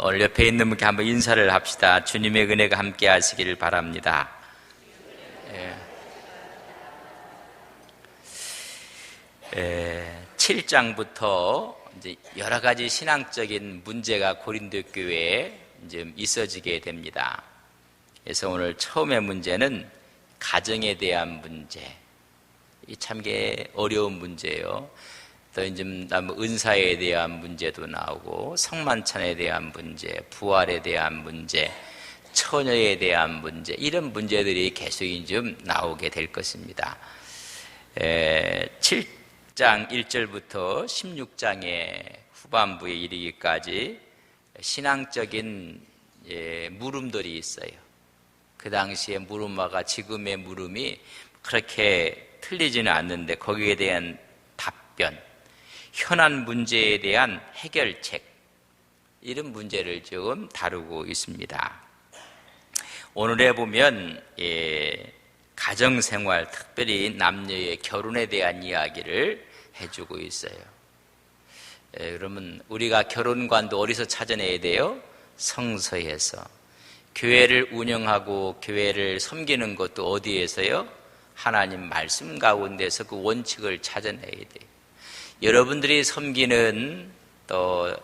오늘 옆에 있는 분께 한번 인사를 합시다. 주님의 은혜가 함께 하시기를 바랍니다. 7장부터 이제 여러 가지 신앙적인 문제가 고린도 교회에 이제 있어지게 됩니다. 그래서 오늘 처음의 문제는 가정에 대한 문제. 이 참 어려운 문제예요. 또 이제 은사에 대한 문제도 나오고 성만찬에 대한 문제, 부활에 대한 문제, 처녀에 대한 문제, 이런 문제들이 계속 좀 나오게 될 것입니다. 7장 1절부터 16장의 후반부에 이르기까지 신앙적인 물음들이 있어요. 그 당시의 물음과 지금의 물음이 그렇게 틀리지는 않는데 거기에 대한 답변, 현안 문제에 대한 해결책, 이런 문제를 지금 다루고 있습니다. 오늘에 보면 가정생활, 특별히 남녀의 결혼에 대한 이야기를 해주고 있어요. 그러면 우리가 결혼관도 어디서 찾아내야 돼요? 성서에서. 교회를 운영하고 교회를 섬기는 것도 어디에서요? 하나님 말씀 가운데서 그 원칙을 찾아내야 돼요. 여러분들이 섬기는 또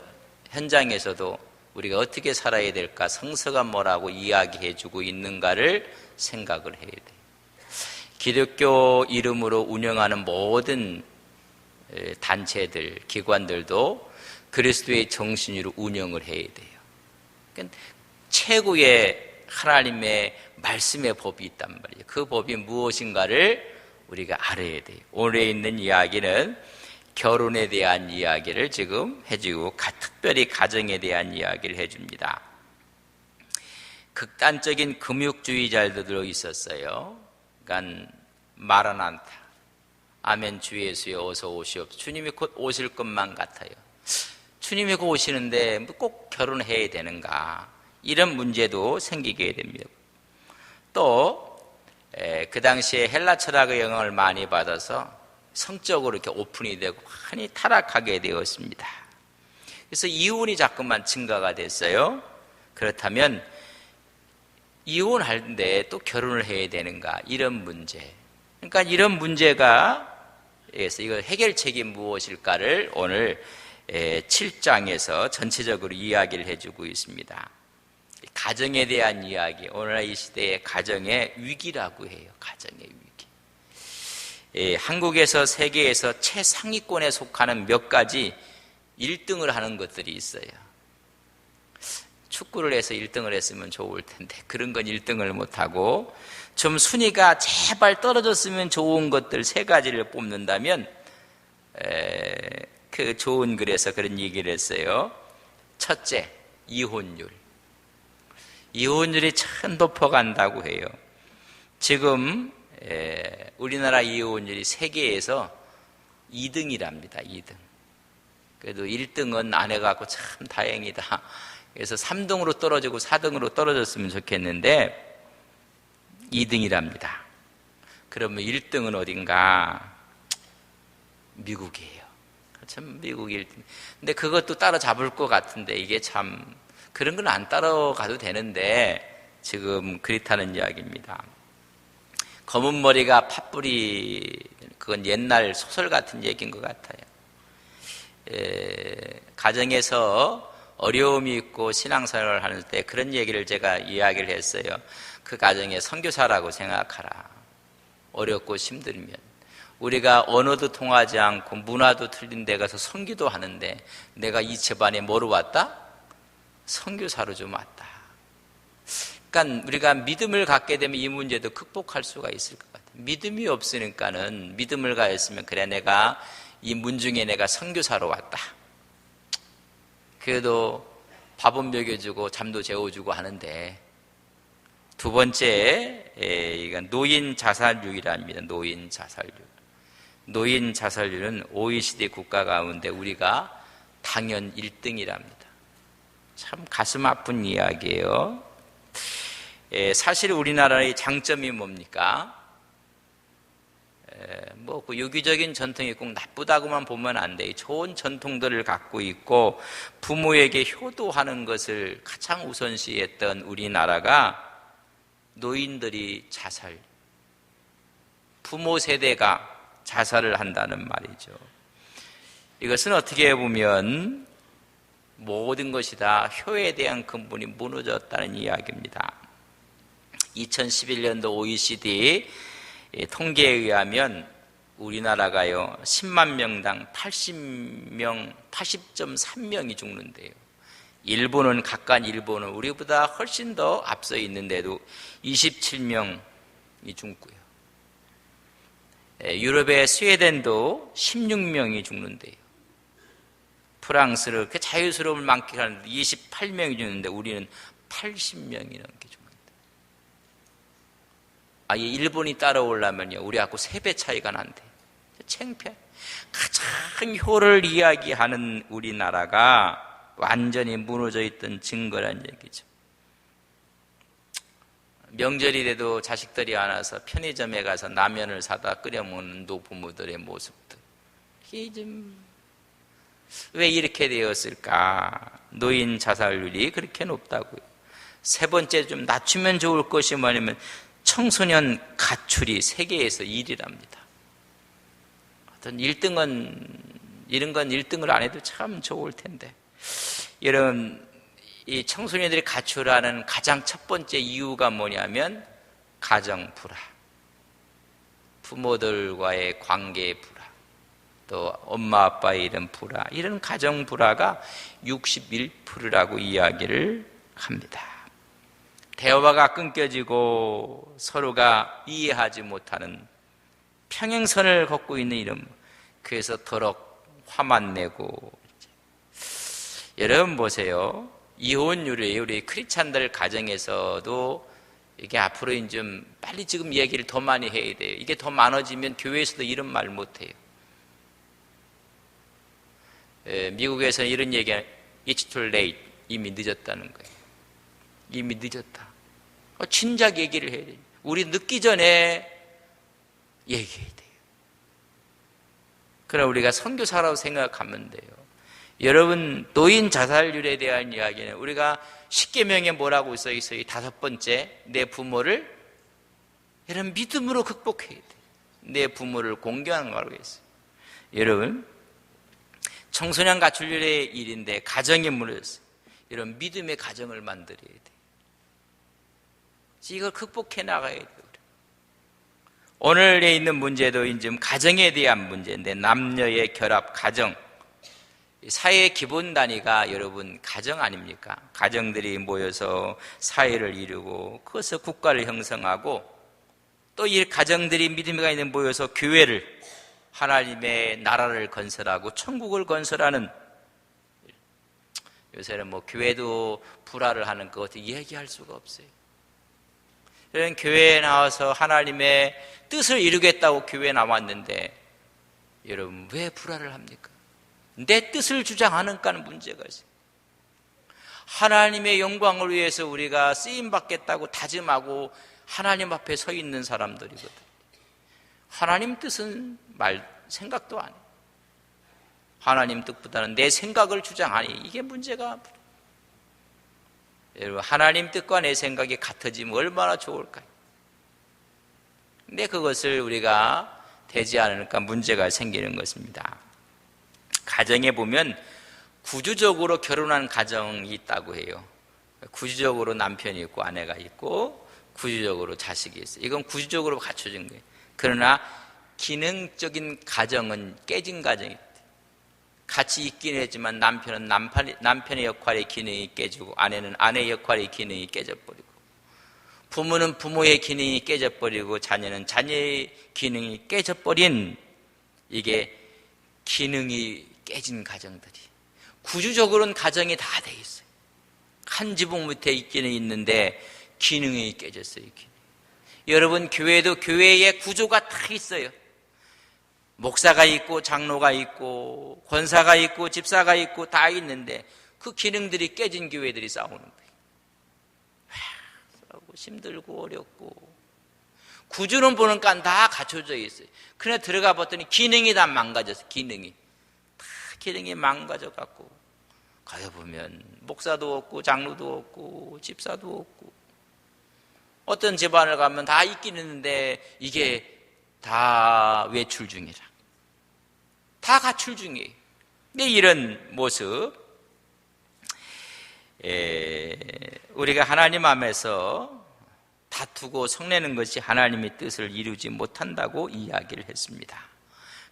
현장에서도 우리가 어떻게 살아야 될까, 성서가 뭐라고 이야기해주고 있는가를 생각을 해야 돼요. 기독교 이름으로 운영하는 모든 단체들, 기관들도 그리스도의 정신으로 운영을 해야 돼요. 그러니까 최고의 하나님의 말씀의 법이 있단 말이에요. 그 법이 무엇인가를 우리가 알아야 돼요. 오늘에 있는 이야기는 결혼에 대한 이야기를 지금 해주고 특별히 가정에 대한 이야기를 해줍니다. 극단적인 금욕주의자들도 있었어요. 그러니까 마라나타, 아멘 주 예수여 어서 오시옵소서. 주님이 곧 오실 것만 같아요. 주님이 곧 오시는데 꼭 결혼해야 되는가, 이런 문제도 생기게 됩니다. 또 그 당시에 헬라 철학의 영향을 많이 받아서 성적으로 이렇게 오픈이 되고 많이 타락하게 되었습니다. 그래서 이혼이 자꾸만 증가가 됐어요. 그렇다면 이혼하는데 또 결혼을 해야 되는가, 이런 문제. 그러니까 이런 문제가, 그래서 이거 해결책이 무엇일까를 오늘 7장에서 전체적으로 이야기를 해주고 있습니다. 가정에 대한 이야기, 오늘날 이 시대의 가정의 위기라고 해요. 가정의 위기. 한국에서 세계에서 최상위권에 속하는 몇 가지 1등을 하는 것들이 있어요. 축구를 해서 1등을 했으면 좋을 텐데 그런 건 1등을 못하고, 좀 순위가 제발 떨어졌으면 좋은 것들 3가지를 뽑는다면 그 좋은 글에서 그런 얘기를 했어요. 첫째, 이혼율. 이혼율이 참 높아간다고 해요. 지금 우리나라 이혼율이 세계에서 2등이랍니다. 2등. 그래도 1등은 안 해갖고 참 다행이다. 그래서 3등으로 떨어지고 4등으로 떨어졌으면 좋겠는데 2등이랍니다. 그러면 1등은 어딘가? 미국이에요. 참 미국이 1등. 근데 그것도 따라잡을 것 같은데 이게 참 그런 건 안 따라가도 되는데 지금 그렇다는 이야기입니다. 검은 머리가 팥뿌리, 그건 옛날 소설 같은 얘기인 것 같아요. 가정에서 어려움이 있고 신앙생활을 할 때 그런 얘기를 제가 이야기를 했어요. 그 가정에 선교사라고 생각하라. 어렵고 힘들면. 우리가 언어도 통하지 않고 문화도 틀린 데 가서 선교도 하는데 내가 이 집안에 뭐로 왔다? 선교사로 좀 왔다. 그러니까 우리가 믿음을 갖게 되면 이 문제도 극복할 수가 있을 것 같아요. 믿음이 없으니까는 믿음을 가졌으면 그래, 내가 이 문중에 내가 선교사로 왔다. 그래도 밥은 먹여주고 잠도 재워주고 하는데, 두 번째, 이건 노인 자살률이랍니다. 노인 자살률. 노인 자살률은 OECD 국가 가운데 우리가 당연 1등이랍니다. 참 가슴 아픈 이야기예요. 사실 우리나라의 장점이 뭡니까? 그 유기적인 전통이 꼭 나쁘다고만 보면 안 돼. 좋은 전통들을 갖고 있고 부모에게 효도하는 것을 가장 우선시했던 우리나라가 노인들이 자살, 부모 세대가 자살을 한다는 말이죠. 이것은 어떻게 보면 모든 것이 다 효에 대한 근본이 무너졌다는 이야기입니다. 2011년도 OECD 통계에 의하면 우리나라가요 10만 명당 80.3명이 죽는데요. 일본은 우리보다 훨씬 더 앞서 있는데도 27명이 죽고요. 유럽의 스웨덴도 16명이 죽는데요. 프랑스를 그 자유스러움을 만끽하는데 28명이 죽는데 우리는 80명이 넘게 죽는다. 이 일본이 따라오려면요 우리하고 3배 차이가 난대. 창피해. 가장 효를 이야기하는 우리나라가 완전히 무너져 있던 증거란 얘기죠. 명절이 돼도 자식들이 안 와서 편의점에 가서 라면을 사다 끓여 먹는 노부모들의 모습들. 이게 좀 왜 이렇게 되었을까? 노인 자살률이 그렇게 높다고요. 세 번째 좀 낮추면 좋을 것이 뭐냐면 청소년 가출이 세계에서 1위랍니다. 어떤 1등은 이런 건 1등을 안 해도 참 좋을 텐데. 여러분 이 청소년들이 가출하는 가장 첫 번째 이유가 뭐냐면 가정 불화, 부모들과의 관계의 불화, 또 엄마 아빠의 이런 불화, 이런 가정 불화가 61%라고 이야기를 합니다. 대화가 끊겨지고 서로가 이해하지 못하는 평행선을 걷고 있는 이런, 그래서 더러 화만 내고. 여러분 보세요. 이혼율이 우리 크리스찬들 가정에서도 이게 앞으로 좀 빨리 지금 얘기를 더 많이 해야 돼요. 이게 더 많아지면 교회에서도 이런 말 못해요. 미국에서는 이런 얘기가 It's too late. 이미 늦었다는 거예요. 이미 늦었다. 진작 얘기를 해야 돼요. 우리 늦기 전에 얘기해야 돼요. 그럼 우리가 선교사라고 생각하면 돼요. 여러분 노인 자살률에 대한 이야기는 우리가 십계명에 뭐라고 써 있어요? 5번째, 내 부모를 여러분 믿음으로 극복해야 돼요. 내 부모를 공경하는 거라고 했어요. 여러분 청소년 가출률의 일인데 가정이 무너졌어요. 이런 믿음의 가정을 만들어야 돼요. 이걸 극복해 나가야 돼요. 오늘에 있는 문제도 이제 가정에 대한 문제인데 남녀의 결합, 가정. 사회의 기본 단위가 여러분 가정 아닙니까? 가정들이 모여서 사회를 이루고 그것을 국가를 형성하고 또 이 가정들이 믿음이 있는 모여서 교회를 하나님의 나라를 건설하고 천국을 건설하는. 요새는 교회도 불화를 하는 것 얘기할 수가 없어요. 이런 교회에 나와서 하나님의 뜻을 이루겠다고 교회에 나왔는데 여러분 왜 불화를 합니까? 내 뜻을 주장하는가는 문제가 있어요. 하나님의 영광을 위해서 우리가 쓰임받겠다고 다짐하고 하나님 앞에 서 있는 사람들이거든. 하나님 뜻은 생각도 안 해. 하나님 뜻보다는 내 생각을 주장하니 이게 문제가. 여러분 하나님 뜻과 내 생각이 같아지면 얼마나 좋을까요? 근데 그것을 우리가 되지 않으니까 문제가 생기는 것입니다. 가정에 보면 구조적으로 결혼한 가정이 있다고 해요. 구조적으로 남편이 있고 아내가 있고 구조적으로 자식이 있어요. 이건 구조적으로 갖춰진 거예요. 그러나 기능적인 가정은 깨진 가정이 있대요. 같이 있긴 했지만 남편은 남편의 역할의 기능이 깨지고 아내는 아내의 역할의 기능이 깨져버리고 부모는 부모의 기능이 깨져버리고 자녀는 자녀의 기능이 깨져버린, 이게 기능이 깨진 가정들이. 구조적으로는 가정이 다 돼 있어요. 한 지붕 밑에 있기는 있는데 기능이 깨졌어요. 기능. 여러분 교회도 교회의 구조가 다 있어요. 목사가 있고 장로가 있고 권사가 있고 집사가 있고 다 있는데 그 기능들이 깨진 교회들이 싸우는 거예요. 싸우고 힘들고 어렵고. 구조는 보니까 다 갖춰져 있어요. 그런데 들어가 봤더니 기능이 다 망가졌어요. 기능이 망가져 갖고 가서 보면 목사도 없고 장로도 없고 집사도 없고, 어떤 집안을 가면 다 있긴 있는데 이게 다 외출 중이라, 다 가출 중이에요. 근데 이런 모습, 우리가 하나님 앞에서 다투고 성내는 것이 하나님의 뜻을 이루지 못한다고 이야기를 했습니다.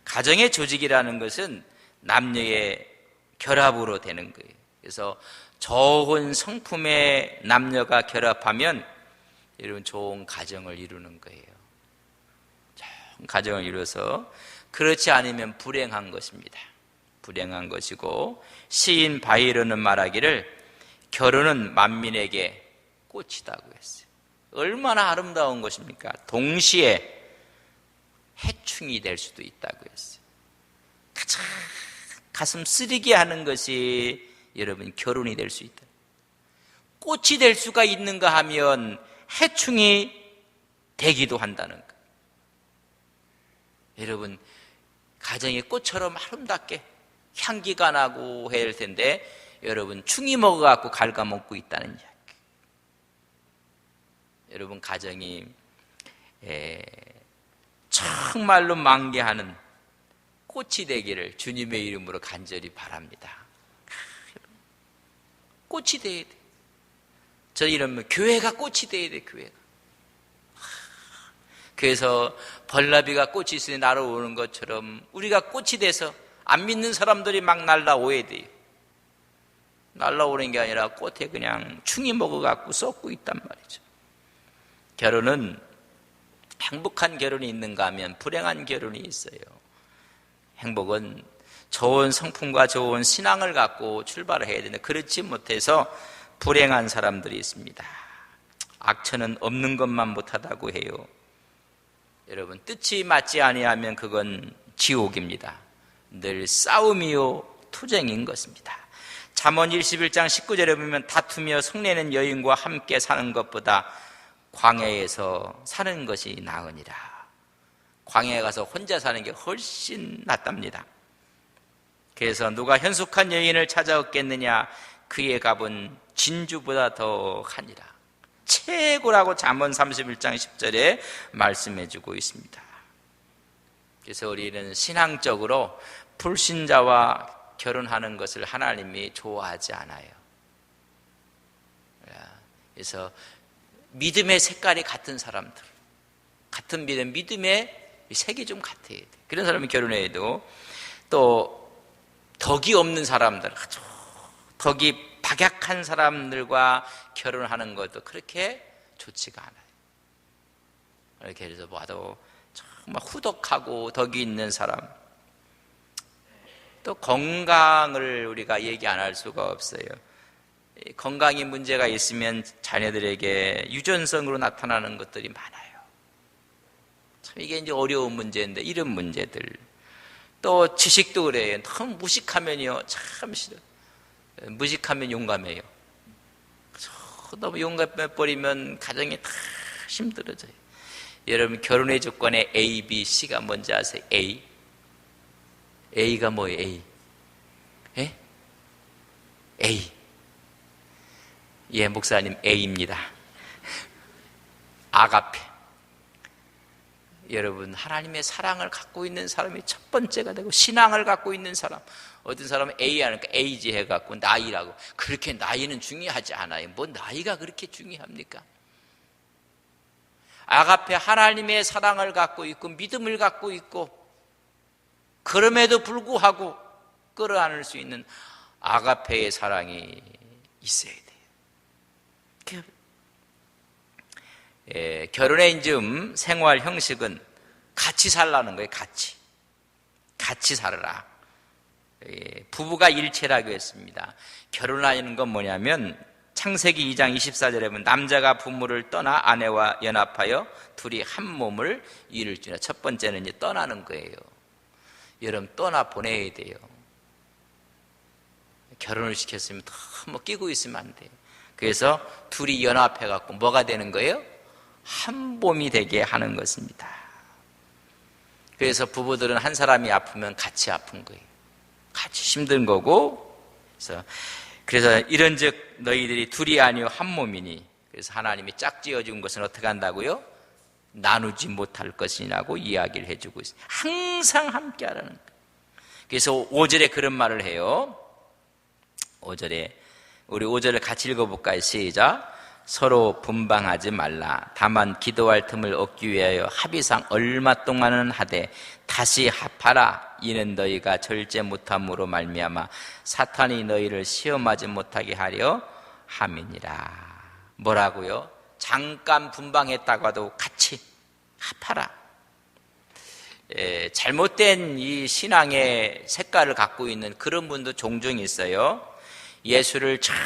가정의 조직이라는 것은 남녀의 결합으로 되는 거예요. 그래서 좋은 성품의 남녀가 결합하면 여러분 좋은 가정을 이루는 거예요. 좋은 가정을 이루어서, 그렇지 않으면 불행한 것입니다. 불행한 것이고, 시인 바이런은 말하기를 결혼은 만민에게 꽃이다고 했어요. 얼마나 아름다운 것입니까? 동시에 해충이 될 수도 있다고 했어요. 가장 가슴 쓰리게 하는 것이 여러분 결혼이 될 수 있다. 꽃이 될 수가 있는가 하면 해충이 되기도 한다는 것. 여러분 가정의 꽃처럼 아름답게 향기가 나고 해야 할 텐데 여러분 충이 먹어갖고 갉아먹고 있다는 이야기. 여러분 가정이 정말로 만개하는 꽃이 되기를 주님의 이름으로 간절히 바랍니다. 꽃이 돼야 돼. 저 이러면 교회가 꽃이 돼야 돼. 교회가. 그래서 벌나비가 꽃이 있으니 날아오는 것처럼 우리가 꽃이 돼서 안 믿는 사람들이 막 날아오야 돼요. 날아오는 게 아니라 꽃에 그냥 충이 먹어갖고 썩고 있단 말이죠. 결혼은 행복한 결혼이 있는가 하면 불행한 결혼이 있어요. 행복은 좋은 성품과 좋은 신앙을 갖고 출발을 해야 되는데 그렇지 못해서 불행한 사람들이 있습니다. 악처는 없는 것만 못하다고 해요. 여러분 뜻이 맞지 아니하면 그건 지옥입니다. 늘 싸움이요 투쟁인 것입니다. 잠언 21장 19절에 보면 다투며 성내는 여인과 함께 사는 것보다 광야에서 사는 것이 나으니라. 광야에 가서 혼자 사는 게 훨씬 낫답니다. 그래서 누가 현숙한 여인을 찾아 얻겠느냐, 그의 값은 진주보다 더 하니라. 최고라고 잠언 31장 10절에 말씀해 주고 있습니다. 그래서 우리는 신앙적으로 불신자와 결혼하는 것을 하나님이 좋아하지 않아요. 그래서 믿음의 색깔이 같은 사람들, 같은 믿음의 색이 좀 같아야 돼. 그런 사람이 결혼해야 되고, 또 덕이 없는 사람들, 아주 덕이 박약한 사람들과 결혼하는 것도 그렇게 좋지가 않아요. 이렇게 해서 봐도 정말 후덕하고 덕이 있는 사람, 또 건강을 우리가 얘기 안 할 수가 없어요. 건강이 문제가 있으면 자녀들에게 유전성으로 나타나는 것들이 많아요. 참 이게 이제 어려운 문제인데, 이런 문제들. 또 지식도 그래요. 너무 무식하면요 참 싫어. 무식하면 용감해요. 너무 용감해버리면 가정이 다 힘들어져요. 여러분 결혼의 조건에 A, B, C가 뭔지 아세요? A가 뭐예요? A? 예? A. 예, 목사님 A입니다. 아가페. 여러분 하나님의 사랑을 갖고 있는 사람이 첫 번째가 되고, 신앙을 갖고 있는 사람. 어떤 사람은 A 하니까 에이지 해갖고 나이라고. 그렇게 나이는 중요하지 않아요. 뭐 나이가 그렇게 중요합니까? 아가페, 하나님의 사랑을 갖고 있고 믿음을 갖고 있고, 그럼에도 불구하고 끌어안을 수 있는 아가페의 사랑이 있어야 돼요. 결혼의 좀 생활 형식은 같이 살라는 거예요. 같이 살아라. 부부가 일체라고 했습니다. 결혼하는 건 뭐냐면 창세기 2장 24절에 보면 남자가 부모를 떠나 아내와 연합하여 둘이 한 몸을 이룰지라. 첫 번째는 이제 떠나는 거예요. 여러분 떠나 보내야 돼요. 결혼을 시켰으면 너무 끼고 있으면 안 돼요. 그래서 둘이 연합해 갖고 뭐가 되는 거예요? 한 몸이 되게 하는 것입니다. 그래서 부부들은 한 사람이 아프면 같이 아픈 거예요. 같이 힘든 거고. 그래서 이런즉 너희들이 둘이 아니요 한 몸이니. 그래서 하나님이 짝지어 준 것은 어떻게 한다고요? 나누지 못할 것이라고 이야기를 해주고 있어요. 항상 함께 하라는 거예요. 그래서 5절에 그런 말을 해요. 5절에 우리 5절을 같이 읽어볼까요? 시작. 서로 분방하지 말라. 다만 기도할 틈을 얻기 위하여 합의상 얼마 동안은 하되 다시 합하라. 이는 너희가 절제 못함으로 말미암아 사탄이 너희를 시험하지 못하게 하려 함이니라. 뭐라고요? 잠깐 분방했다고 해도 같이 합하라. 잘못된 이 신앙의 색깔을 갖고 있는 그런 분도 종종 있어요. 예수를 잘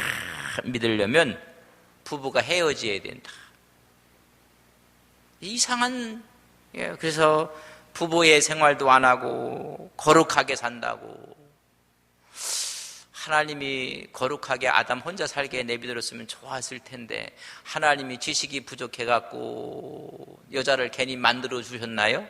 믿으려면 부부가 헤어져야 된다. 이상한, 그래서 부부의 생활도 안 하고 거룩하게 산다고. 하나님이 거룩하게 아담 혼자 살게 내비들었으면 좋았을 텐데 하나님이 지식이 부족해갖고 여자를 괜히 만들어 주셨나요?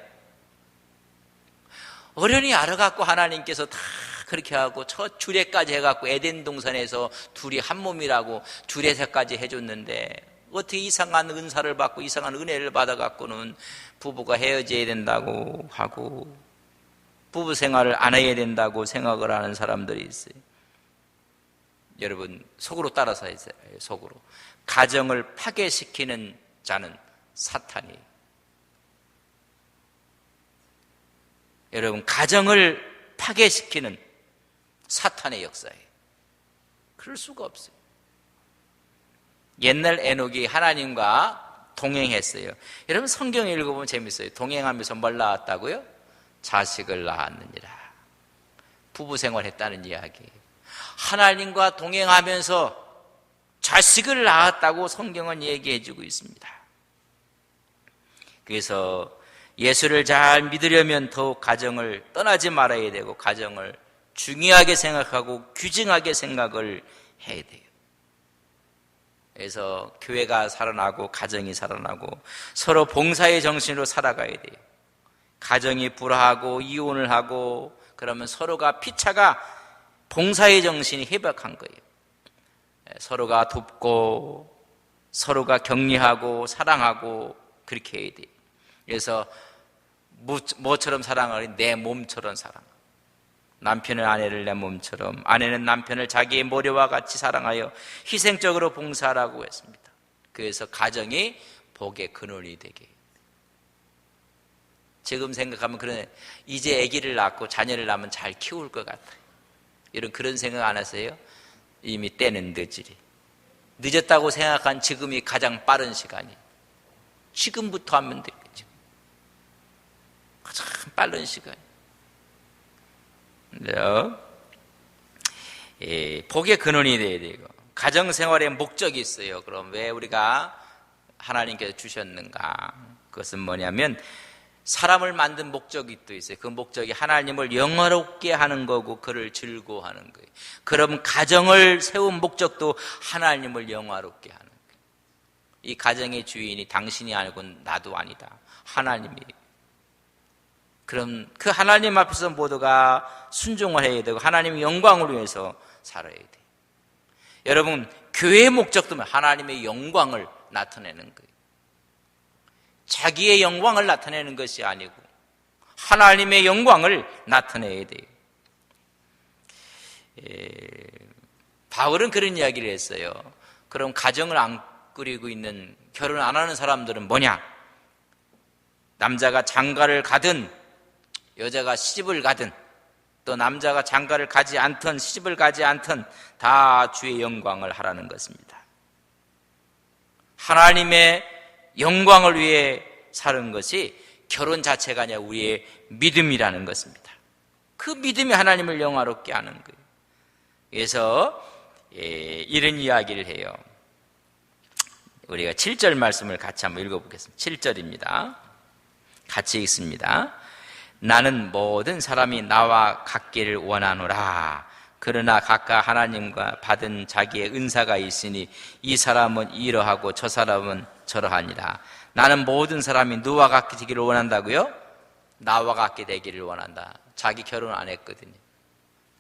어련히 알아갖고 하나님께서 다 그렇게 하고 첫 주례까지 해갖고 에덴 동산에서 둘이 한 몸이라고 주례사까지 해줬는데 어떻게 이상한 은사를 받고 이상한 은혜를 받아갖고는 부부가 헤어져야 된다고 하고 부부 생활을 안 해야 된다고 생각을 하는 사람들이 있어요. 여러분 속으로 따라서 해서요. 속으로. 가정을 파괴시키는 자는 사탄이에요. 여러분 가정을 파괴시키는 사탄의 역사예요. 그럴 수가 없어요. 옛날 에녹이 하나님과 동행했어요. 여러분 성경 읽어보면 재밌어요. 동행하면서 뭘 낳았다고요? 자식을 낳았느니라. 부부 생활했다는 이야기예요. 하나님과 동행하면서 자식을 낳았다고 성경은 얘기해주고 있습니다. 그래서 예수를 잘 믿으려면 더욱 가정을 떠나지 말아야 되고 가정을 중요하게 생각하고 귀중하게 생각을 해야 돼요. 그래서 교회가 살아나고 가정이 살아나고 서로 봉사의 정신으로 살아가야 돼요. 가정이 불화하고 이혼을 하고 그러면 서로가 피차가 봉사의 정신이 회복한 거예요. 서로가 돕고 서로가 격려하고 사랑하고 그렇게 해야 돼요. 그래서 뭐처럼 사랑하니? 내 몸처럼 사랑하고 남편은 아내를 내 몸처럼 아내는 남편을 자기의 모래와 같이 사랑하여 희생적으로 봉사하라고 했습니다. 그래서 가정이 복의 근원이 되게. 지금 생각하면 그러네. 이제 아기를 낳고 자녀를 낳으면 잘 키울 것 같아요. 이런 그런 생각 안 하세요? 이미 때는 늦으리. 늦었다고 생각한 지금이 가장 빠른 시간이에요. 지금부터 하면 되겠죠. 가장 빠른 시간이에요. 복의 근원이 돼야 되고 가정생활에 목적이 있어요. 그럼 왜 우리가 하나님께서 주셨는가? 그것은 뭐냐면 사람을 만든 목적이 또 있어요. 그 목적이 하나님을 영화롭게 하는 거고 그를 즐거워하는 거예요. 그럼 가정을 세운 목적도 하나님을 영화롭게 하는 거예요. 이 가정의 주인이 당신이 아니고 나도 아니다. 하나님이에요. 그럼 그 하나님 앞에서 모두가 순종을 해야 되고 하나님의 영광을 위해서 살아야 돼요. 여러분 교회의 목적도 하나님의 영광을 나타내는 거예요. 자기의 영광을 나타내는 것이 아니고 하나님의 영광을 나타내야 돼요. 바울은 그런 이야기를 했어요. 그럼 가정을 안 꾸리고 있는 결혼 안 하는 사람들은 뭐냐? 남자가 장가를 가든 여자가 시집을 가든 또 남자가 장가를 가지 않든 시집을 가지 않든 다 주의 영광을 하라는 것입니다. 하나님의 영광을 위해 사는 것이 결혼 자체가 아니라 우리의 믿음이라는 것입니다. 그 믿음이 하나님을 영화롭게 하는 거예요. 그래서 이런 이야기를 해요. 우리가 7절 말씀을 같이 한번 읽어보겠습니다. 7절입니다. 같이 읽습니다. 나는 모든 사람이 나와 같기를 원하노라. 그러나 각각 하나님과 받은 자기의 은사가 있으니 이 사람은 이러하고 저 사람은 저러하니라. 나는 모든 사람이 누와 같게 되기를 원한다고요? 나와 같게 되기를 원한다. 자기 결혼 안 했거든요.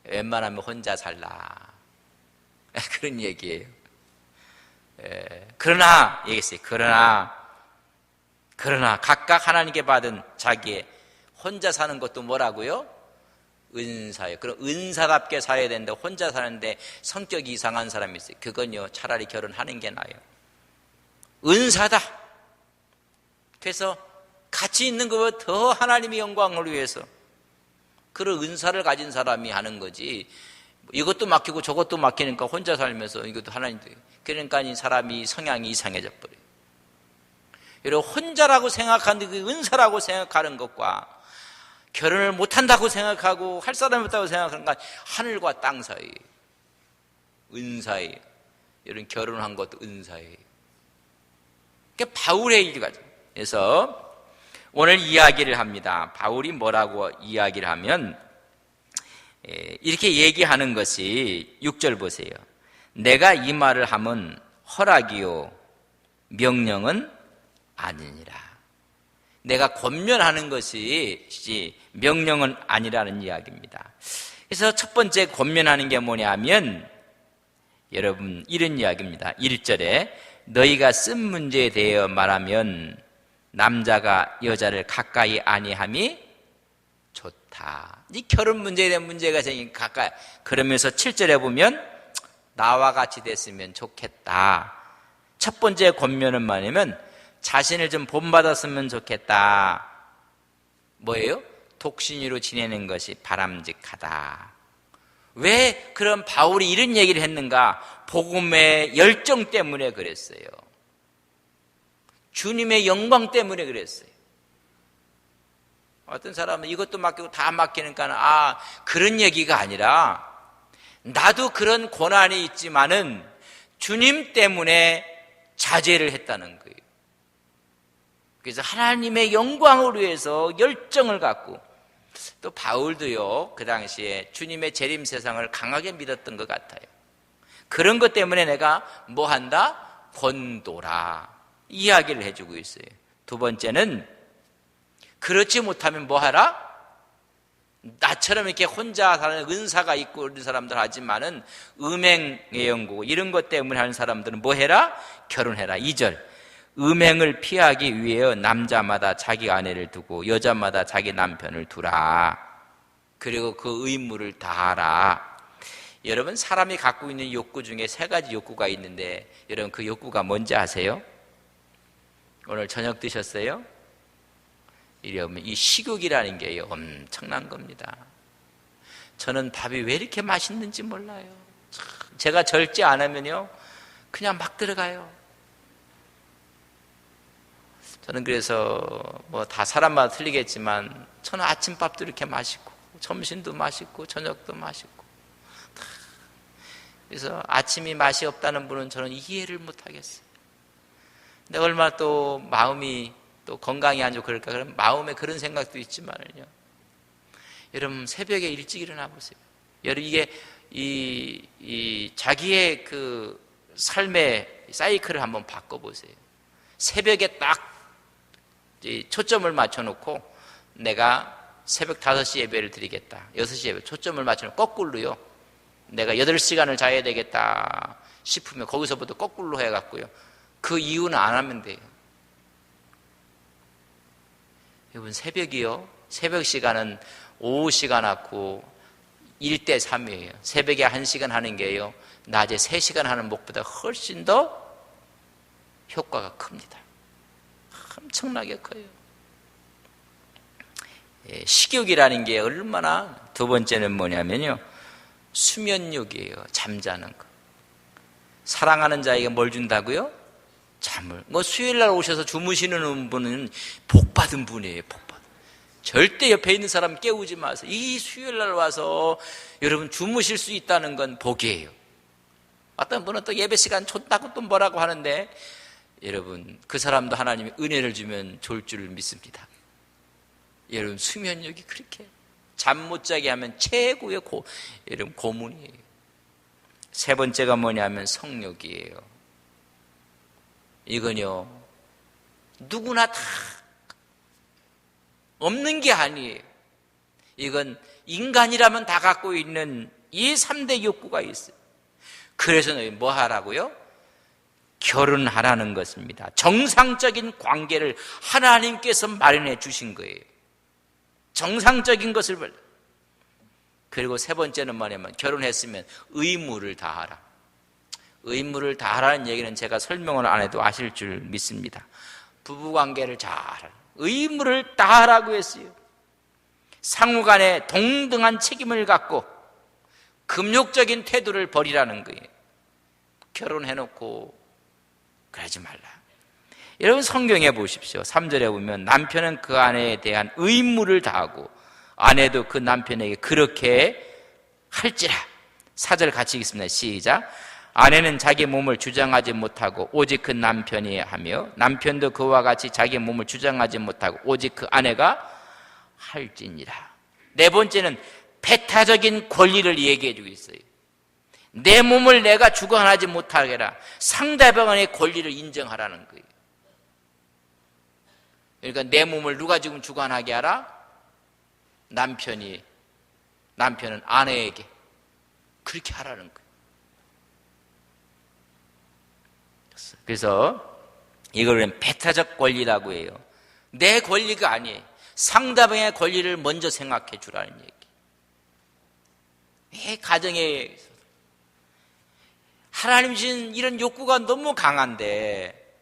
웬만하면 혼자 살라. 그런 얘기예요. 그러나 얘기했어요. 그러나 각각 하나님께 받은 자기의 혼자 사는 것도 뭐라고요? 은사예요. 그럼 은사답게 살아야 되는데 혼자 사는데 성격이 이상한 사람이 있어요. 그건요, 차라리 결혼하는 게 나아요. 은사다. 그래서 같이 있는 것보다 더 하나님의 영광을 위해서 그런 은사를 가진 사람이 하는 거지. 이것도 맡기고 저것도 맡기니까 혼자 살면서 이것도 하나님도. 그러니까 이 사람이 성향이 이상해져 버려요. 여러분, 혼자라고 생각하는 그 은사라고 생각하는 것과 결혼을 못한다고 생각하고 할 사람이 없다고 생각하는 건 하늘과 땅 사이에요. 은사예요. 여러분, 결혼한 것도 은사예요. 그게 바울의 일이거든요. 그래서 오늘 이야기를 합니다. 바울이 뭐라고 이야기를 하면 이렇게 얘기하는 것이 6절 보세요. 내가 이 말을 하면 허락이요 명령은 아니니라. 내가 권면하는 것이 명령은 아니라는 이야기입니다. 그래서 첫 번째 권면하는 게 뭐냐면 여러분 이런 이야기입니다. 1절에 너희가 쓴 문제에 대해 말하면 남자가 여자를 가까이 아니함이 좋다. 이 결혼 문제에 대한 문제가 생기니까 가까이. 그러면서 7절에 보면 나와 같이 됐으면 좋겠다. 첫 번째 권면은 뭐냐면 자신을 좀 본받았으면 좋겠다. 뭐예요? 독신이로 지내는 것이 바람직하다. 왜 그런 바울이 이런 얘기를 했는가? 복음의 열정 때문에 그랬어요. 주님의 영광 때문에 그랬어요. 어떤 사람은 이것도 맡기고 다 맡기니까 그런 얘기가 아니라 나도 그런 고난이 있지만은 주님 때문에 자제를 했다는 거예요. 그래서 하나님의 영광을 위해서 열정을 갖고 또 바울도요 그 당시에 주님의 재림 세상을 강하게 믿었던 것 같아요. 그런 것 때문에 내가 뭐 한다? 권도라 이야기를 해주고 있어요. 두 번째는 그렇지 못하면 뭐 하라? 나처럼 이렇게 혼자 사는 은사가 있고 그런 사람들 하지만은 음행의 연고 이런 것 때문에 하는 사람들은 뭐 해라? 결혼해라. 2절 음행을 피하기 위해 남자마다 자기 아내를 두고 여자마다 자기 남편을 두라. 그리고 그 의무를 다하라. 여러분 사람이 갖고 있는 욕구 중에 3가지 욕구가 있는데 여러분 그 욕구가 뭔지 아세요? 오늘 저녁 드셨어요? 이러면 이 식욕이라는 게 엄청난 겁니다. 저는 밥이 왜 이렇게 맛있는지 몰라요. 제가 절제 안 하면요 그냥 막 들어가요. 저는 그래서 뭐 다 사람마다 틀리겠지만 저는 아침밥도 이렇게 맛있고 점심도 맛있고 저녁도 맛있고 그래서 아침이 맛이 없다는 분은 저는 이해를 못하겠어요. 근데 얼마나 또 마음이 또 건강이 안 좋고 그럴까? 그럼 마음에 그런 생각도 있지만요. 여러분 새벽에 일찍 일어나 보세요. 여러분 이게 이 자기의 그 삶의 사이클을 한번 바꿔보세요. 새벽에 딱 초점을 맞춰놓고 내가 새벽 5시 예배를 드리겠다. 6시 예배 초점을 맞춰놓고 거꾸로요. 내가 8시간을 자야 되겠다 싶으면 거기서부터 거꾸로 해갖고요. 그 이유는 안 하면 돼요. 여러분 새벽이요. 새벽 시간은 오후 시간 하고 1대 3이에요. 새벽에 1시간 하는 게요. 낮에 3시간 하는 것보다 훨씬 더 효과가 큽니다. 엄청나게 커요. 식욕이라는 게 얼마나 두 번째는 뭐냐면요. 수면욕이에요. 잠자는 거. 사랑하는 자에게 뭘 준다고요? 잠을. 수요일날 오셔서 주무시는 분은 복받은 분이에요. 복받은. 절대 옆에 있는 사람 깨우지 마세요. 이 수요일날 와서 여러분 주무실 수 있다는 건 복이에요. 어떤 분은 또 예배 시간 줬다고 또 뭐라고 하는데 여러분 그 사람도 하나님이 은혜를 주면 좋을 줄 믿습니다. 여러분 수면력이 그렇게 잠 못 자게 하면 최고의 이런 고문이에요. 세 번째가 뭐냐면 성욕이에요. 이건요, 누구나 다 없는 게 아니에요. 이건 인간이라면 다 갖고 있는 이 3대 욕구가 있어요. 그래서 뭐 하라고요? 결혼하라는 것입니다. 정상적인 관계를 하나님께서 마련해 주신 거예요. 정상적인 것을. 그리고 세 번째는 뭐냐면 결혼했으면 의무를 다하라. 의무를 다하라는 얘기는 제가 설명을 안 해도 아실 줄 믿습니다. 부부관계를 잘하라. 의무를 다하라고 했어요. 상호간에 동등한 책임을 갖고 금욕적인 태도를 버리라는 거예요. 결혼해놓고 그러지 말라. 여러분 성경에 보십시오. 3절에 보면 남편은 그 아내에 대한 의무를 다하고 아내도 그 남편에게 그렇게 할지라. 4절 같이 읽겠습니다. 시작. 아내는 자기 몸을 주장하지 못하고 오직 그 남편이 하며 남편도 그와 같이 자기 몸을 주장하지 못하고 오직 그 아내가 할지니라. 네 번째는 배타적인 권리를 얘기해 주고 있어요. 내 몸을 내가 주관하지 못하게 하라. 상대방의 권리를 인정하라는 거예요. 그러니까 내 몸을 누가 지금 주관하게 하라? 남편은 아내에게 그렇게 하라는 거예요. 그래서 이걸 배타적 권리라고 해요. 내 권리가 아니에요. 상대방의 권리를 먼저 생각해 주라는 얘기. 이 가정에 하나님 주신 이런 욕구가 너무 강한데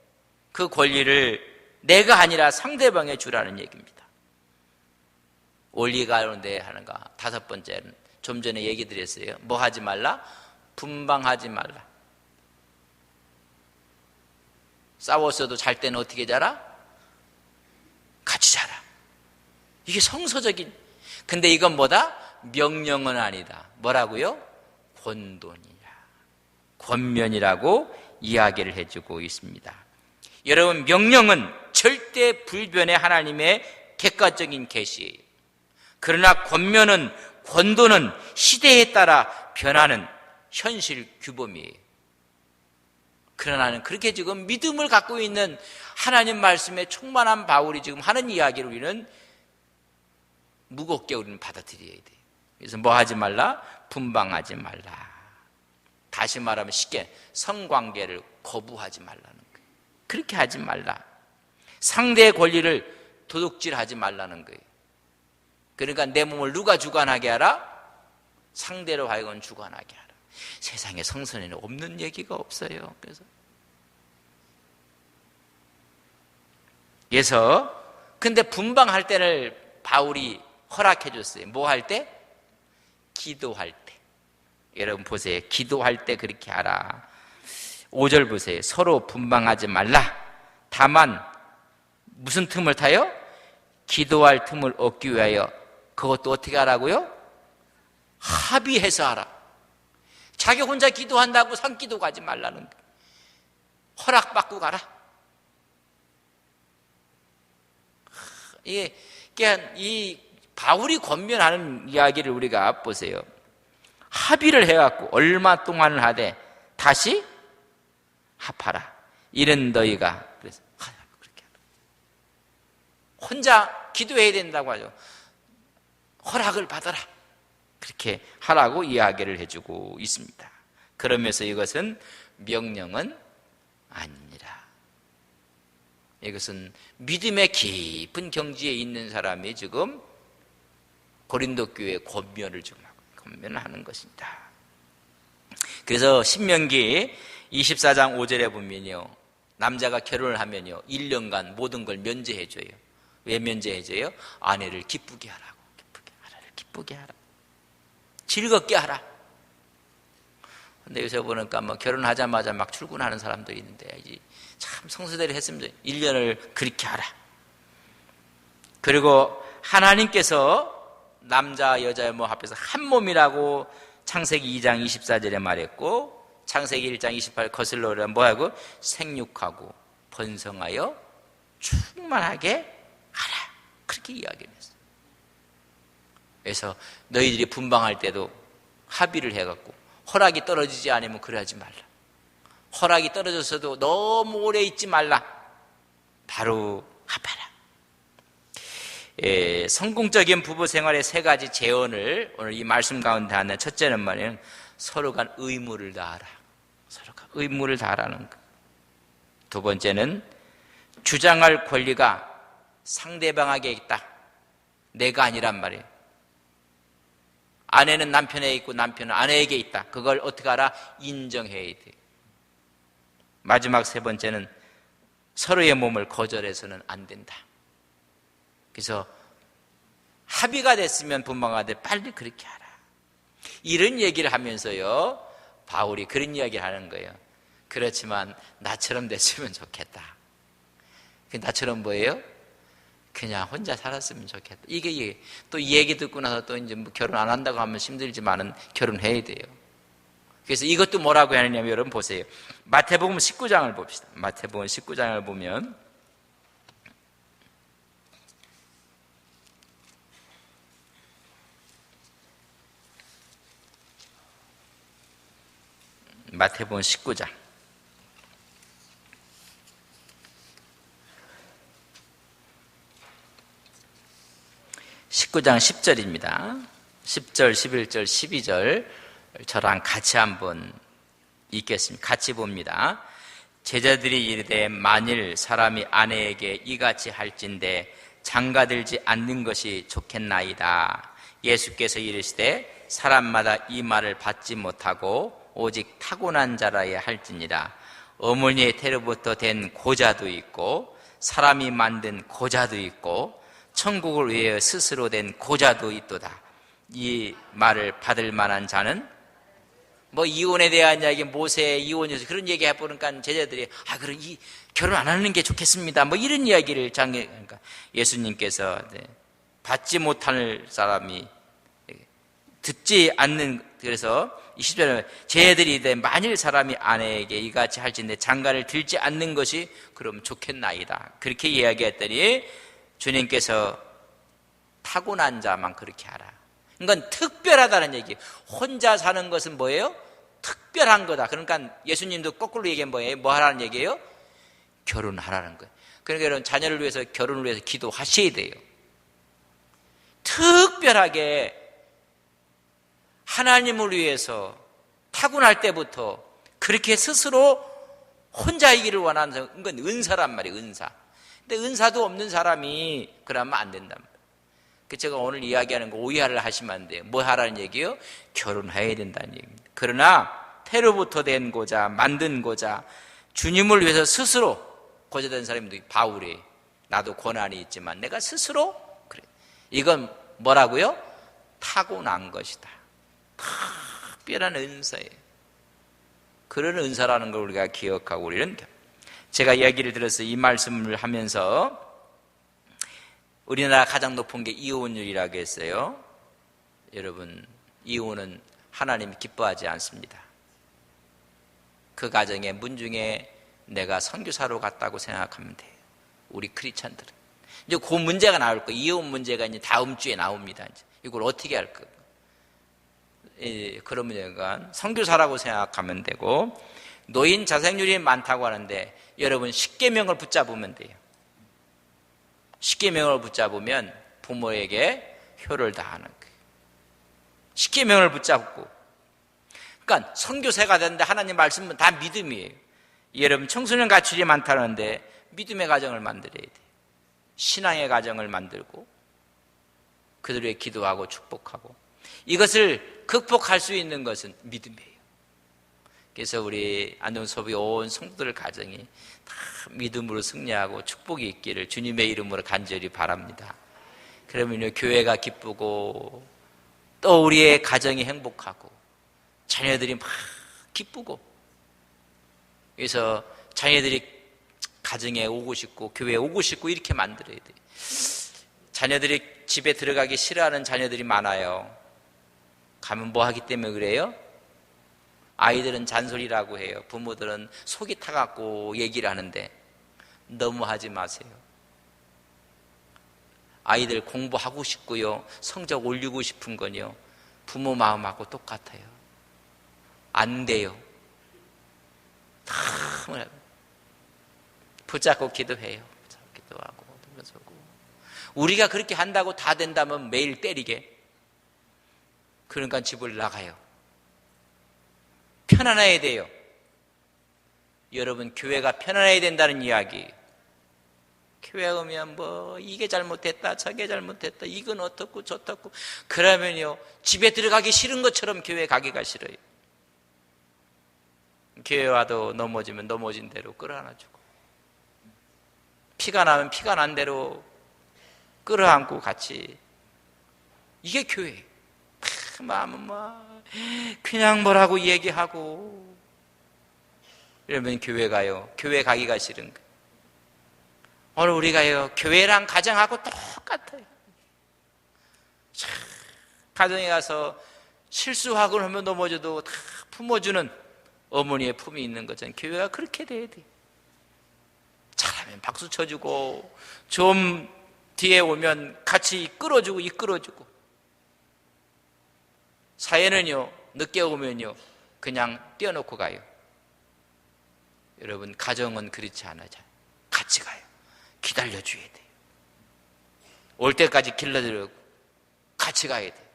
그 권리를 내가 아니라 상대방에 주라는 얘기입니다. 원리 가운데 하는가. 다섯 번째는 좀 전에 얘기 드렸어요. 뭐 하지 말라? 분방하지 말라. 싸웠어도 잘 때는 어떻게 자라? 같이 자라. 이게 성서적인. 근데 이건 뭐다? 명령은 아니다. 뭐라고요? 권돈이라. 권면이라고 이야기를 해주고 있습니다. 여러분, 명령은 절대 불변의 하나님의 객관적인 계시예요. 그러나 권면은, 권도는 시대에 따라 변하는 현실 규범이에요. 그러나 그렇게 지금 믿음을 갖고 있는 하나님 말씀에 충만한 바울이 지금 하는 이야기를 우리는 무겁게 우리는 받아들여야 돼요. 그래서 뭐 하지 말라? 분방하지 말라. 다시 말하면 쉽게 성관계를 거부하지 말라는 거예요. 그렇게 하지 말라. 상대의 권리를 도둑질하지 말라는 거예요. 그러니까 내 몸을 누가 주관하게 하라? 상대로 하여금 주관하게 하라. 세상에 성선에는 없는 얘기가 없어요. 그래서 근데 분방할 때를 바울이 허락해 줬어요. 뭐 할 때? 기도할 때. 여러분 보세요. 기도할 때 그렇게 하라. 5절 보세요. 서로 분방하지 말라. 다만 무슨 틈을 타요? 기도할 틈을 얻기 위하여 그것도 어떻게 하라고요? 합의해서 하라. 자기 혼자 기도한다고 산기도 가지 말라는 거예요. 허락받고 가라. 이 바울이 권면하는 이야기를 우리가 보세요. 합의를 해갖고 얼마 동안을 하되 다시 합하라. 이런 너희가 그래서 그렇게 하라. 혼자 기도해야 된다고 하죠. 허락을 받아라. 그렇게 하라고 이야기를 해주고 있습니다. 그러면서 이것은 명령은 아니니라. 이것은 믿음의 깊은 경지에 있는 사람이 지금 고린도 교회에 권면을 좀 하고 권면을 하는 것입니다. 그래서 신명기 24장 5절에 보면요, 남자가 결혼을 하면요 1년간 모든 걸 면제해줘요. 왜 면제해줘요? 아내를 기쁘게 하라고. 기쁘게 하라. 즐겁게 하라. 근데 요새 보니까 뭐 결혼하자마자 막 출근하는 사람들이 있는데 참 성서대로 했으면 1년을 그렇게 하라. 그리고 하나님께서 남자 여자 뭐 합해서 한 몸이라고 창세기 2장 24절에 말했고 창세기 1장 28절 거슬러 뭐하고 생육하고 번성하여 충만하게 하라. 그렇게 이야기를 했어요. 그래서 너희들이 분방할 때도 합의를 해갖고 허락이 떨어지지 않으면 그러하지 말라. 허락이 떨어졌어도 너무 오래 있지 말라. 바로 합하라. 성공적인 부부 생활의 세 가지 재원을 오늘 이 말씀 가운데 하는 첫째는 말이에요. 서로가 의무를 다하라. 서로가 의무를 다하라는 것. 두 번째는 주장할 권리가 상대방에게 있다. 내가 아니란 말이에요. 아내는 남편에게 있고 남편은 아내에게 있다. 그걸 어떻게 알아? 인정해야 돼. 마지막 세 번째는 서로의 몸을 거절해서는 안 된다. 그래서 합의가 됐으면 분방하되 빨리 그렇게 하라. 이런 얘기를 하면서요, 바울이 그런 이야기를 하는 거예요. 그렇지만 나처럼 됐으면 좋겠다. 나처럼 뭐예요? 그냥 혼자 살았으면 좋겠다. 이게 또 이 얘기 듣고 나서 또 이제 뭐 결혼 안 한다고 하면 힘들지만은 결혼해야 돼요. 그래서 이것도 뭐라고 하느냐면 여러분 보세요. 마태복음 19장을 봅시다. 마태복음 19장을 보면 마태복음 19장 10절입니다. 10절, 11절, 12절 저랑 같이 한번 읽겠습니다. 같이 봅니다. 제자들이 이르되 만일 사람이 아내에게 이같이 할진대 장가들지 않는 것이 좋겠나이다. 예수께서 이르시되 사람마다 이 말을 받지 못하고 오직 타고난 자라야 할지니라. 어머니의 태로부터 된 고자도 있고 사람이 만든 고자도 있고 천국을 위해 스스로 된 고자도 있도다. 이 말을 받을 만한 자는 뭐 이혼에 대한 이야기, 모세 이혼에서 그런 얘기 해보니까 제자들이 그럼 결혼 안 하는 게 좋겠습니다. 뭐 이런 이야기를 그러니까 예수님께서 받지 못할 사람이 듣지 않는, 그래서 20절에 제자들이 만일 사람이 아내에게 이같이 할진대 장가를 들지 않는 것이 그럼 좋겠나이다. 그렇게 이야기했더니 주님께서 타고난 자만 그렇게 하라. 그러니까 특별하다는 얘기. 혼자 사는 것은 뭐예요? 특별한 거다. 그러니까 예수님도 거꾸로 얘기한 뭐예요? 뭐 하라는 얘기예요? 결혼하라는 거예요. 그러니까 여러분 자녀를 위해서 결혼을 위해서 기도하셔야 돼요. 특별하게 하나님을 위해서 타고날 때부터 그렇게 스스로 혼자이기를 원하는, 그건 은사란 말이에요. 은사. 근데 은사도 없는 사람이 그러면 안 된단 말이에요. 제가 오늘 이야기하는 거 오해를 하시면 안 돼요. 뭐 하라는 얘기예요? 결혼해야 된다는 얘기입니다. 그러나 태로부터 된 고자, 만든 고자, 주님을 위해서 스스로 고자된 사람도 바울이 나도 고난이 있지만 내가 스스로 그래. 이건 뭐라고요? 타고난 것이다. 특별한 은사예요. 그런 은사라는 걸 우리가 기억하고 우리는, 제가 이야기를 들어서 이 말씀을 하면서 우리나라 가장 높은 게 이혼율이라고 했어요. 여러분, 이혼은 하나님이 기뻐하지 않습니다. 그 가정의 문중에 내가 선교사로 갔다고 생각하면 돼요. 우리 크리스찬들은. 이제 그 문제가 나올 거예요. 이혼 문제가 이제 다음 주에 나옵니다. 이제 이걸 어떻게 할 거예요? 그러면 선교사라고 생각하면 되고, 노인 자생률이 많다고 하는데 여러분 10계명을 붙잡으면 돼요. 10계명을 붙잡으면 부모에게 효를 다하는 거예요. 10계명을 붙잡고, 그러니까 선교사가 되는데 하나님 말씀은 다 믿음이에요. 여러분 청소년 가출이 많다는데 믿음의 가정을 만들어야 돼요. 신앙의 가정을 만들고 그들에게 기도하고 축복하고, 이것을 극복할 수 있는 것은 믿음이에요. 그래서 우리 안동소비 온 성도들 가정이 다 믿음으로 승리하고 축복이 있기를 주님의 이름으로 간절히 바랍니다. 그러면 교회가 기쁘고 또 우리의 가정이 행복하고 자녀들이 막 기쁘고, 그래서 자녀들이 가정에 오고 싶고 교회에 오고 싶고 이렇게 만들어야 돼요. 자녀들이 집에 들어가기 싫어하는 자녀들이 많아요. 가면 뭐 하기 때문에 그래요? 아이들은 잔소리라고 해요. 부모들은 속이 타갖고 얘기를 하는데 너무 하지 마세요. 아이들 공부하고 싶고요, 성적 올리고 싶은 건요, 부모 마음하고 똑같아요. 안 돼요. 다 붙잡고 기도해요. 붙잡고 기도하고 우리가 그렇게 한다고 다 된다면 매일 때리게. 그러니까 집을 나가요. 편안해야 돼요. 여러분, 교회가 편안해야 된다는 이야기. 교회 오면 뭐 이게 잘못됐다, 저게 잘못됐다, 이건 어떻고 저떻고, 그러면요 집에 들어가기 싫은 것처럼 교회 가기가 싫어요. 교회 와도 넘어지면 넘어진 대로 끌어안아주고, 피가 나면 피가 난 대로 끌어안고 같이. 이게 교회. 마음은 뭐 그냥 뭐라고 얘기하고 이러면 교회 가요. 교회 가기가 싫은 거예요. 오늘 우리가요 교회랑 가정하고 똑같아요. 가정에 가서 실수하고 하면 넘어져도 다 품어주는 어머니의 품이 있는 것처럼 교회가 그렇게 돼야 돼요. 잘하면 박수 쳐주고, 좀 뒤에 오면 같이 이끌어주고. 사회는요 늦게 오면요 그냥 떼어놓고 가요. 여러분, 가정은 그렇지 않아요. 같이 가요. 기다려줘야 돼요. 올 때까지 길러드리고 같이 가야 돼요.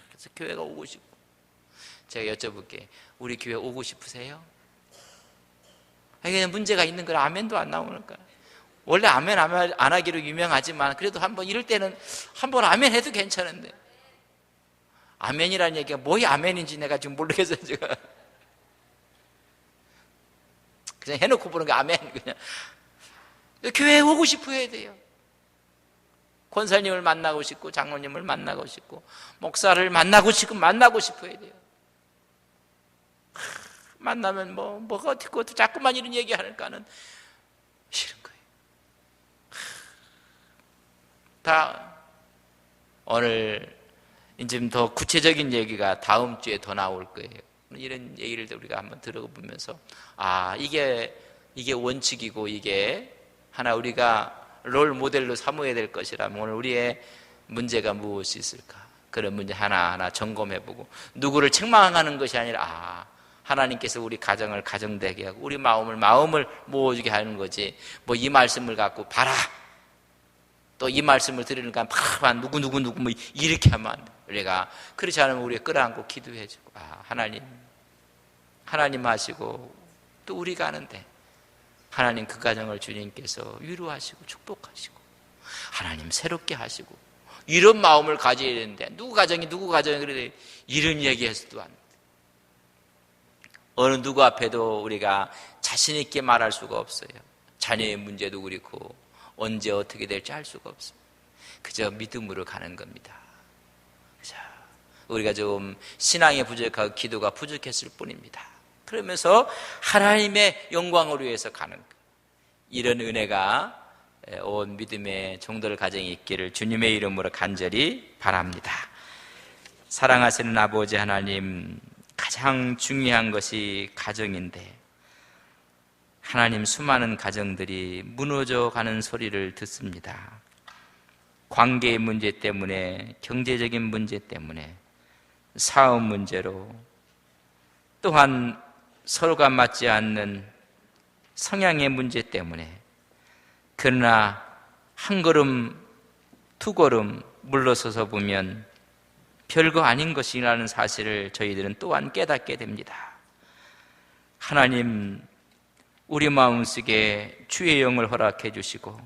그래서 교회가 오고 싶고. 제가 여쭤볼게, 우리 교회 오고 싶으세요? 그냥 문제가 있는 걸 아멘도 안 나오니까. 원래 아멘 안 하기로 유명하지만 그래도 한번 이럴 때는 한번 아멘 해도 괜찮은데, 아멘이라는 얘기가 뭐이 아멘인지 내가 지금 모르겠어요. 제가 그냥 해놓고 보는 게 아멘. 그냥 교회에 오고 싶어 해야 돼요. 권사님을 만나고 싶고, 장로님을 만나고 싶고, 목사를 만나고 싶어 해야 돼요. 만나면 뭐가 어떻고 자꾸만 이런 얘기하니까는 싫은 거예요. 다 오늘 이제 더 구체적인 얘기가 다음 주에 더 나올 거예요. 이런 얘기를 우리가 한번 들어보면서, 이게 원칙이고, 이게 하나 우리가 롤 모델로 삼아야 될 것이라면 오늘 우리의 문제가 무엇이 있을까? 그런 문제 하나하나 점검해보고, 누구를 책망하는 것이 아니라 하나님께서 우리 가정을 가정되게 하고 우리 마음을 모아주게 하는 거지, 뭐 이 말씀을 갖고 봐라, 또 이 말씀을 들으니까 봐라, 누구 뭐 이렇게 하면 안 돼. 우리가 그렇지 않으면 우리가 끌어안고 기도해주고, 하나님 하시고, 또 우리가 하는데 하나님 그 가정을 주님께서 위로하시고 축복하시고 하나님 새롭게 하시고, 이런 마음을 가져야 되는데, 누구 가정이 그래 이런 얘기해서도 안 돼. 어느 누구 앞에도 우리가 자신 있게 말할 수가 없어요. 자녀의 문제도 그렇고 언제 어떻게 될지 알 수가 없어요. 그저 믿음으로 가는 겁니다. 우리가 좀 신앙이 부족하고 기도가 부족했을 뿐입니다. 그러면서 하나님의 영광을 위해서 가는 거예요. 이런 은혜가 온 믿음의 종들 가정에 있기를 주님의 이름으로 간절히 바랍니다. 사랑하시는 아버지 하나님, 가장 중요한 것이 가정인데 하나님, 수많은 가정들이 무너져가는 소리를 듣습니다. 관계의 문제 때문에, 경제적인 문제 때문에, 사업 문제로, 또한 서로가 맞지 않는 성향의 문제 때문에. 그러나 한 걸음 두 걸음 물러서서 보면 별거 아닌 것이라는 사실을 저희들은 또한 깨닫게 됩니다. 하나님, 우리 마음속에 주의 영을 허락해 주시고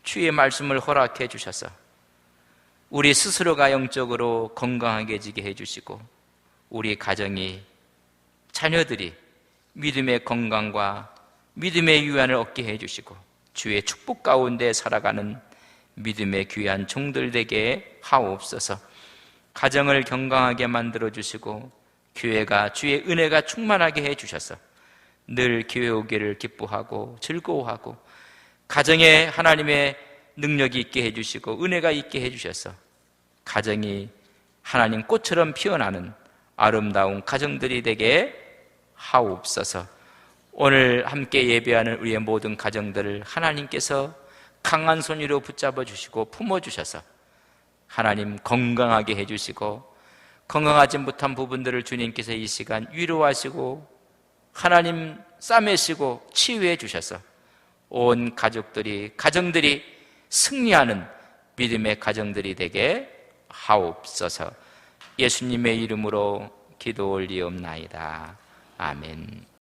주의 말씀을 허락해 주셔서 우리 스스로가 영적으로 건강하게 지게 해주시고, 우리 가정이, 자녀들이 믿음의 건강과 믿음의 유한을 얻게 해주시고 주의 축복 가운데 살아가는 믿음의 귀한 종들 되게 하옵소서. 가정을 건강하게 만들어주시고 교회가 주의 은혜가 충만하게 해주셔서 늘 교회 오기를 기뻐하고 즐거워하고, 가정에 하나님의 능력이 있게 해주시고 은혜가 있게 해주셔서 가정이 하나님 꽃처럼 피어나는 아름다운 가정들이 되게 하옵소서. 오늘 함께 예배하는 우리의 모든 가정들을 하나님께서 강한 손으로 붙잡아 주시고 품어 주셔서 하나님 건강하게 해주시고, 건강하지 못한 부분들을 주님께서 이 시간 위로하시고 하나님 싸매시고 치유해 주셔서 온 가정들이 승리하는 믿음의 가정들이 되게 하옵소서. 예수님의 이름으로 기도 올리옵나이다. 아멘.